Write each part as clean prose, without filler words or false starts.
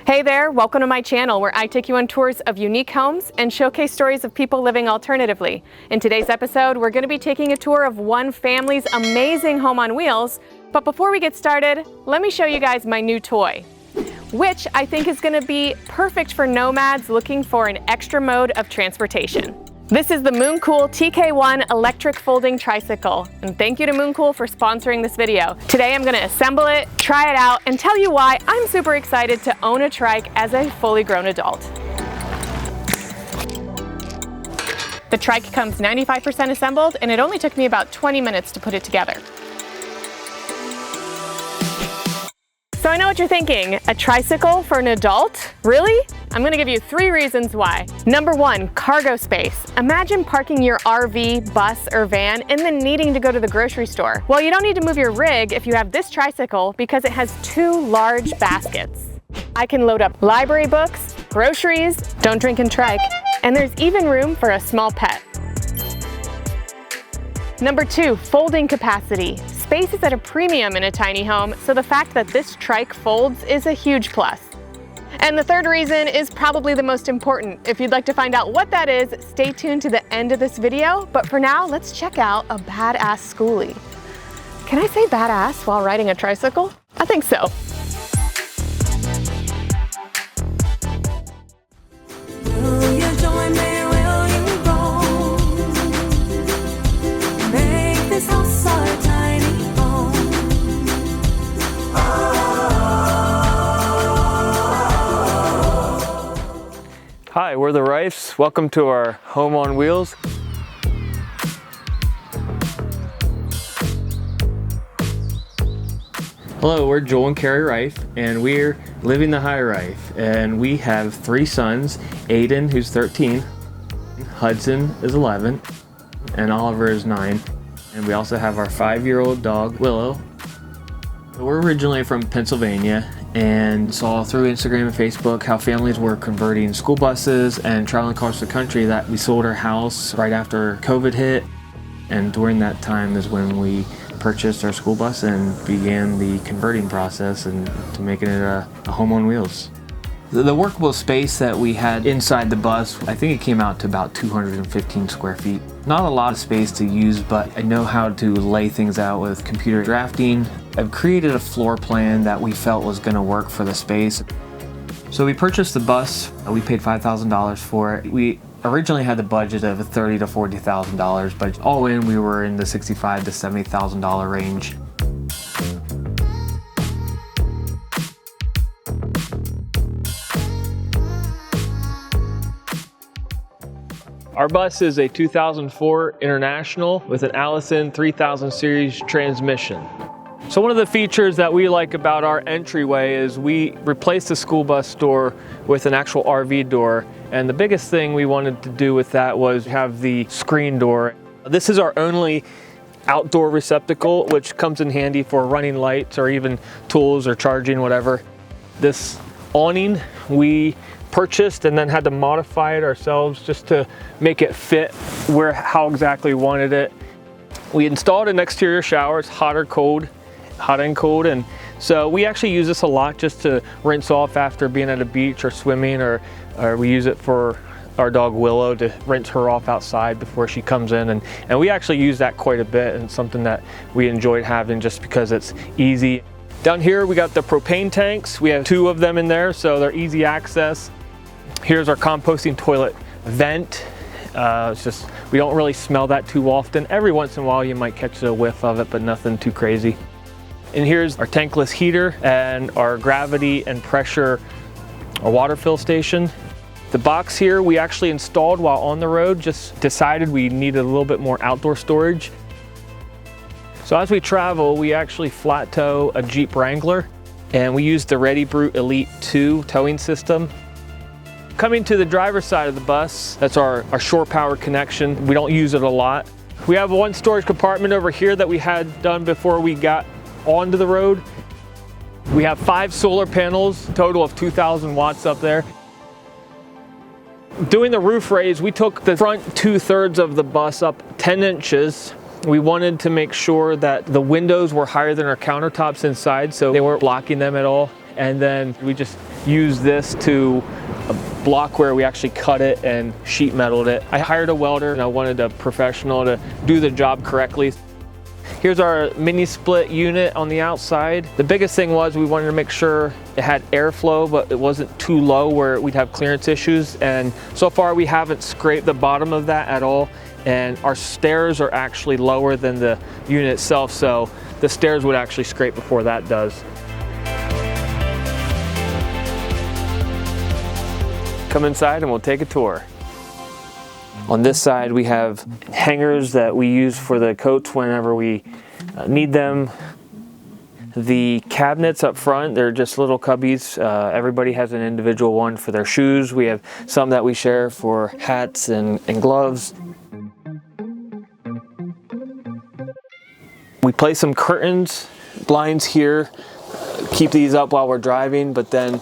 Hey there, welcome to my channel where I take you on tours of unique homes and showcase stories of people living alternatively. In today's episode, we're going to be taking a tour of one family's amazing home on wheels. But before we get started, let me show you guys my new toy, which I think is going to be perfect for nomads looking for an extra mode of transportation. This is the Mooncool TK1 electric folding tricycle, and thank you to Mooncool for sponsoring this video. Today I'm going to assemble it, try it out, and tell you why I'm super excited to own a trike as a fully grown adult. The trike comes 95% assembled, and it only took me about 20 minutes to put it together. So I know what you're thinking, a tricycle for an adult? Really? I'm going to give you 3 reasons why. Number 1, cargo space. Imagine parking your RV, bus, or van and then needing to go to the grocery store. Well, you don't need to move your rig if you have this tricycle because it has 2 large baskets. I can load up library books, groceries, don't drink and trike, and there's even room for a small pet. Number 2, folding capacity. Space is at a premium in a tiny home, so the fact that this trike folds is a huge plus. And the 3rd reason is probably the most important. If you'd like to find out what that is, stay tuned to the end of this video. But for now, let's check out a badass skoolie. Can I say badass while riding a tricycle? I think so. Hi, we're the Reiffs. Welcome to our home on wheels. Hello, we're Joel and Carrie Reiff, and we're living the high Reiff. And we have 3 sons, Aiden, who's 13, Hudson is 11, and Oliver is 9. And we also have our 5-year-old dog, Willow. We're originally from Pennsylvania and saw through Instagram and Facebook how families were converting school buses and traveling across the country that we sold our house right after COVID hit. And during that time is when we purchased our school bus and began the converting process and to making it a home on wheels. The workable space that we had inside the bus, I think it came out to about 215 square feet. Not a lot of space to use, but I know how to lay things out with computer drafting. I've created a floor plan that we felt was going to work for the space. So we purchased the bus. We paid $5,000 for it. We originally had the budget of $30,000 to $40,000, but all in we were in the $65,000 to $70,000 range. Our bus is a 2004 International with an Allison 3000 series transmission. So one of the features that we like about our entryway is we replaced the school bus door with an actual RV door. And the biggest thing we wanted to do with that was have the screen door. This is our only outdoor receptacle, which comes in handy for running lights or even tools or charging, whatever. This awning we purchased and then had to modify it ourselves just to make it fit how exactly we wanted it. We installed an exterior shower. It's hot and cold, and so we actually use this a lot just to rinse off after being at a beach or swimming, or we use it for our dog Willow to rinse her off outside before she comes in, and we actually use that quite a bit, and something that we enjoyed having just because it's easy. Down here we got the propane tanks. We have 2 of them in there, so they're easy access. Here's our composting toilet vent. It's just, we don't really smell that too often. Every once in a while you might catch a whiff of it, but nothing too crazy. And here's our tankless heater and our gravity and pressure, our water fill station. The box here we actually installed while on the road, just decided we needed a little bit more outdoor storage. So as we travel, we actually flat tow a Jeep Wrangler, and we use the Ready Brute Elite 2 towing system. Coming to the driver's side of the bus, that's our shore power connection. We don't use it a lot. We have 1 storage compartment over here that we had done before we got onto the road. We have 5 solar panels, total of 2,000 watts up there. Doing the roof raise, we took the front 2/3 of the bus up 10 inches. We wanted to make sure that the windows were higher than our countertops inside, so they weren't blocking them at all. And then we just use this to block where we actually cut it and sheet metaled it. I hired a welder and I wanted a professional to do the job correctly. Here's our mini split unit on the outside. The biggest thing was we wanted to make sure it had airflow, but it wasn't too low where we'd have clearance issues. And so far we haven't scraped the bottom of that at all. And our stairs are actually lower than the unit itself, so the stairs would actually scrape before that does. Come inside and we'll take a tour. On this side we have hangers that we use for the coats whenever we need them. The cabinets up front, they're just little cubbies. Everybody has an individual one for their shoes. We have some that we share for hats and gloves. We place some curtains, blinds here, keep these up while we're driving, but then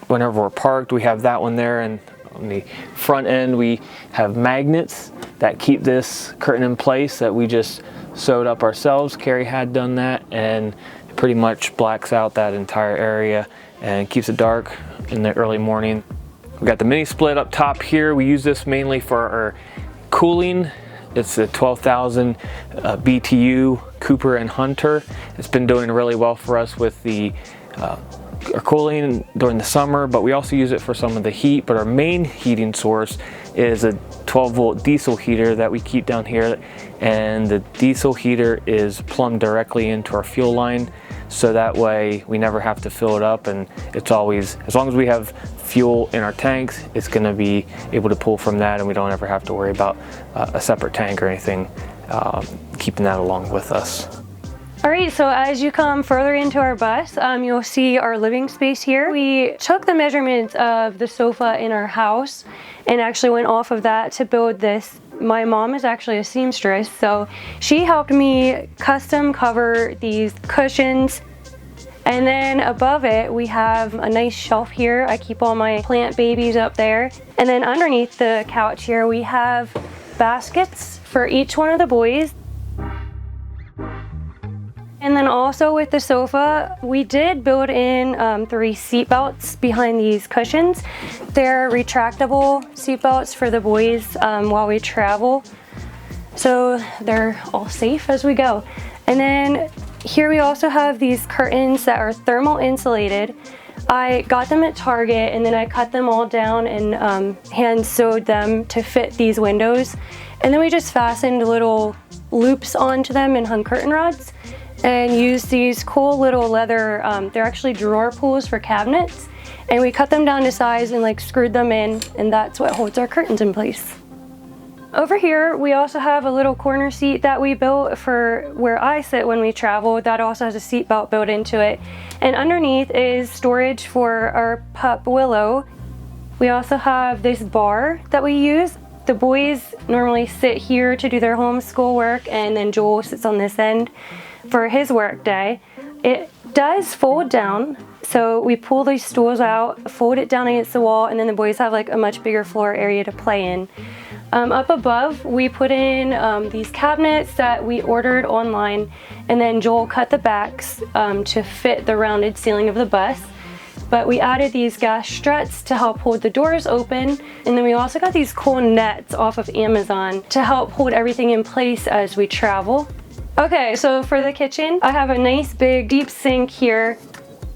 whenever we're parked, we have that one there, and on the front end we have magnets that keep this curtain in place that we just sewed up ourselves. Carrie had done that, and it pretty much blacks out that entire area and keeps it dark in the early morning. We got the mini split up top here. We use this mainly for our cooling. It's a 12,000 BTU Cooper and Hunter. It's been doing really well for us with the our cooling during the summer, but we also use it for some of the heat. But our main heating source is a 12-volt diesel heater that we keep down here, and the diesel heater is plumbed directly into our fuel line, so that way we never have to fill it up, and it's always, as long as we have fuel in our tanks, it's going to be able to pull from that, and we don't ever have to worry about a separate tank or anything keeping that along with us. All right, so as you come further into our bus, you'll see our living space here. We took the measurements of the sofa in our house and actually went off of that to build this. My mom is actually a seamstress, so she helped me custom cover these cushions. And then above it, we have a nice shelf here. I keep all my plant babies up there. And then underneath the couch here, we have baskets for each one of the boys. And then also with the sofa, we did build in 3 seat belts behind these cushions. They're retractable seat belts for the boys while we travel, so they're all safe as we go. And then here we also have these curtains that are thermal insulated. I got them at Target, and then I cut them all down and hand sewed them to fit these windows. And then we just fastened little loops onto them and hung curtain rods, and use these cool little leather, they're actually drawer pulls for cabinets, and we cut them down to size and like screwed them in, and that's what holds our curtains in place. Over here we also have a little corner seat that we built for where I sit when we travel. That also has a seat belt built into it, and underneath is storage for our pup Willow. We also have this bar that we use. The boys normally sit here to do their homeschool work, and then Joel sits on this end for his work day. It does fold down, so we pull these stools out, fold it down against the wall, and then the boys have like a much bigger floor area to play in. Up above we put in these cabinets that we ordered online, and then Joel cut the backs to fit the rounded ceiling of the bus. But we added these gas struts to help hold the doors open, and then we also got these cool nets off of Amazon to help hold everything in place as we travel. Okay, so for the kitchen, I have a nice big deep sink here.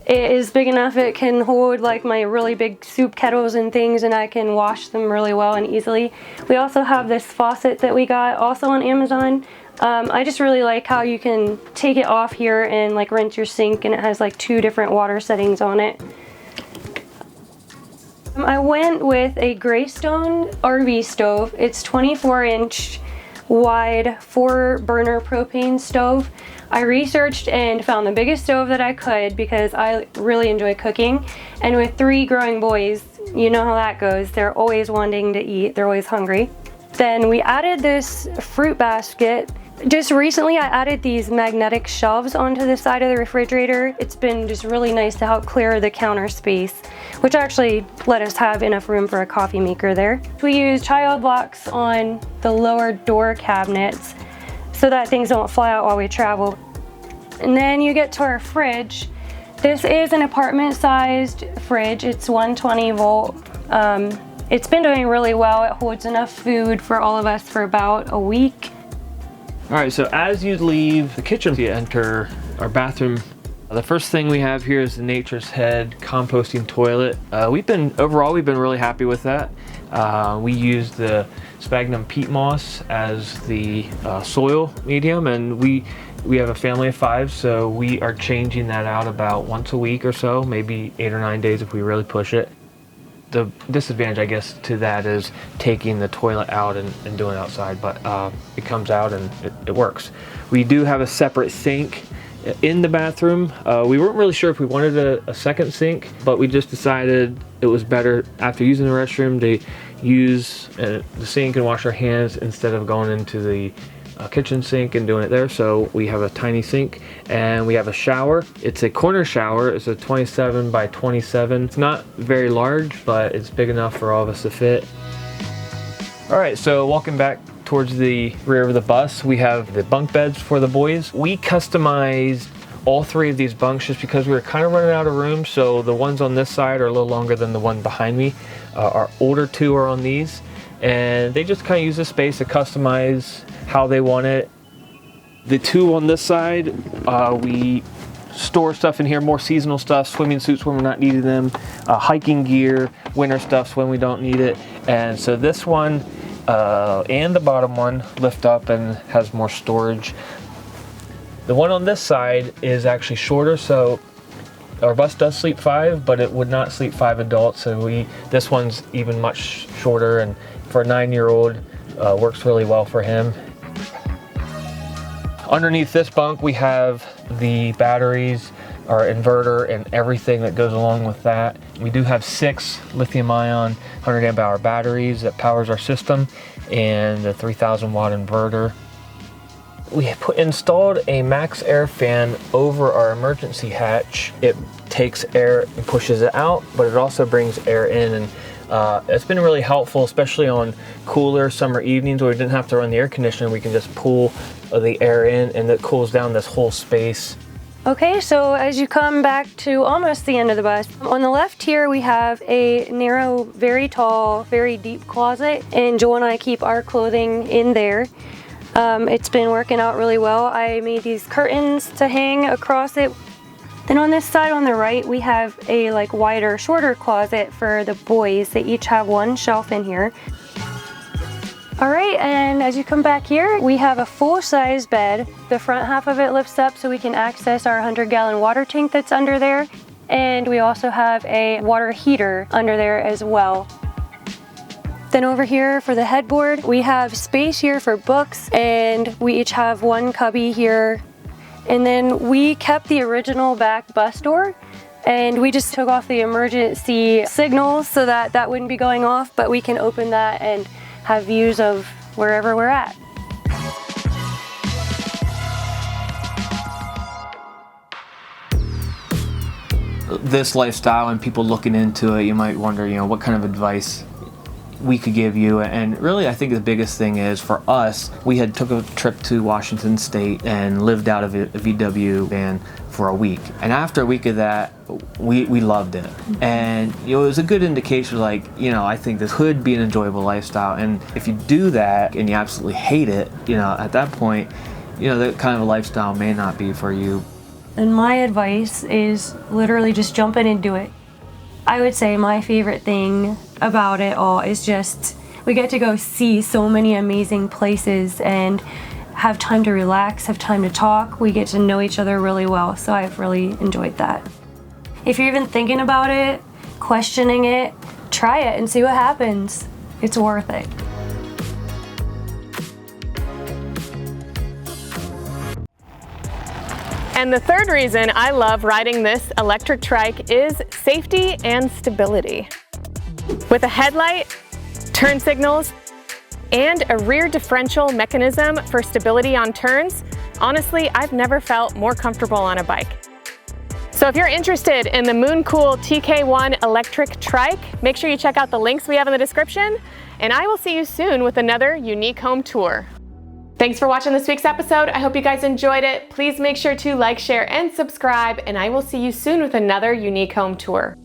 It is big enough it can hold like my really big soup kettles and things, and I can wash them really well and easily. We also have this faucet that we got also on Amazon. I just really like how you can take it off here and like rinse your sink, and it has like 2 different water settings on it. I went with a Greystone RV stove. It's 24-inch wide 4-burner propane stove. I researched and found the biggest stove that I could because I really enjoy cooking, and with 3 growing boys, you know how that goes. They're always wanting to eat, they're always hungry. Then we added this fruit basket. Just recently I added these magnetic shelves onto the side of the refrigerator. It's been just really nice to help clear the counter space, which actually let us have enough room for a coffee maker there. We use child locks on the lower door cabinets so that things don't fly out while we travel. And then you get to our fridge. This is an apartment-sized fridge. It's 120 volt. It's been doing really well. It holds enough food for all of us for about a week. All right, so as you leave the kitchen, you enter our bathroom. The first thing we have here is the Nature's Head composting toilet. Overall, we've been really happy with that. We use the sphagnum peat moss as the soil medium, and we have a family of 5, so we are changing that out about once a week or so, maybe 8 or 9 days if we really push it. The disadvantage, I guess, to that is taking the toilet out and doing it outside, but it comes out and it works. We do have a separate sink in the bathroom. We weren't really sure if we wanted a second sink, but we just decided it was better after using the restroom to use the sink and wash our hands instead of going into the kitchen sink and doing it there. So we have a tiny sink and we have a shower. It's a corner shower. It's a 27 by 27. It's not very large, but it's big enough for all of us to fit. All right, so walking back towards the rear of the bus, we have the bunk beds for the boys. We customized all 3 of these bunks just because we were kind of running out of room. So the ones on this side are a little longer than the one behind me. Our older 2 are on these, and they just kind of use the space to customize how they want it. The 2 on this side, we store stuff in here, more seasonal stuff, swimming suits when we're not needing them, hiking gear, winter stuff when we don't need it. And so this one and the bottom one lift up and has more storage. The one on this side is actually shorter, so our bus does sleep 5, but it would not sleep 5 adults. So this one's even much shorter, and for a 9-year-old, works really well for him. Underneath this bunk, we have the batteries, our inverter, and everything that goes along with that. We do have 6 lithium-ion 100 amp hour batteries that powers our system, and the 3,000 watt inverter. We installed a max air fan over our emergency hatch. It takes air and pushes it out, but it also brings air in, and it's been really helpful, especially on cooler summer evenings where we didn't have to run the air conditioner. We can just pull the air in, and it cools down this whole space. Okay, so as you come back to almost the end of the bus, on the left here we have a narrow, very tall, very deep closet, and Joel and I keep our clothing in there. It's been working out really well. I made these curtains to hang across it. Then on this side on the right, we have a wider, shorter closet for the boys. They each have 1 shelf in here. All right, and as you come back here, we have a full-size bed. The front half of it lifts up so we can access our 100-gallon water tank that's under there. And we also have a water heater under there as well. Then over here for the headboard, we have space here for books, and we each have 1 cubby here. And then we kept the original back bus door, and we just took off the emergency signals so that that wouldn't be going off, but we can open that and have views of wherever we're at. This lifestyle and people looking into it, you might wonder, what kind of advice we could give you. And really, I think the biggest thing is for us, we had took a trip to Washington State and lived out of a VW van for a week. And after a week of that, we loved it. And it was a good indication, I think this could be an enjoyable lifestyle. And if you do that and you absolutely hate it, at that point, that kind of a lifestyle may not be for you. And my advice is literally just jump in and do it. I would say my favorite thing about it all is just we get to go see so many amazing places and have time to relax, have time to talk. We get to know each other really well, so I've really enjoyed that. If you're even thinking about it, questioning it, try it and see what happens. It's worth it. And the third reason I love riding this electric trike is safety and stability. With a headlight, turn signals, and a rear differential mechanism for stability on turns, honestly, I've never felt more comfortable on a bike. So if you're interested in the Mooncool TK1 electric trike, make sure you check out the links we have in the description, and I will see you soon with another unique home tour. Thanks for watching this week's episode. I hope you guys enjoyed it. Please make sure to like, share, and subscribe, and I will see you soon with another unique home tour.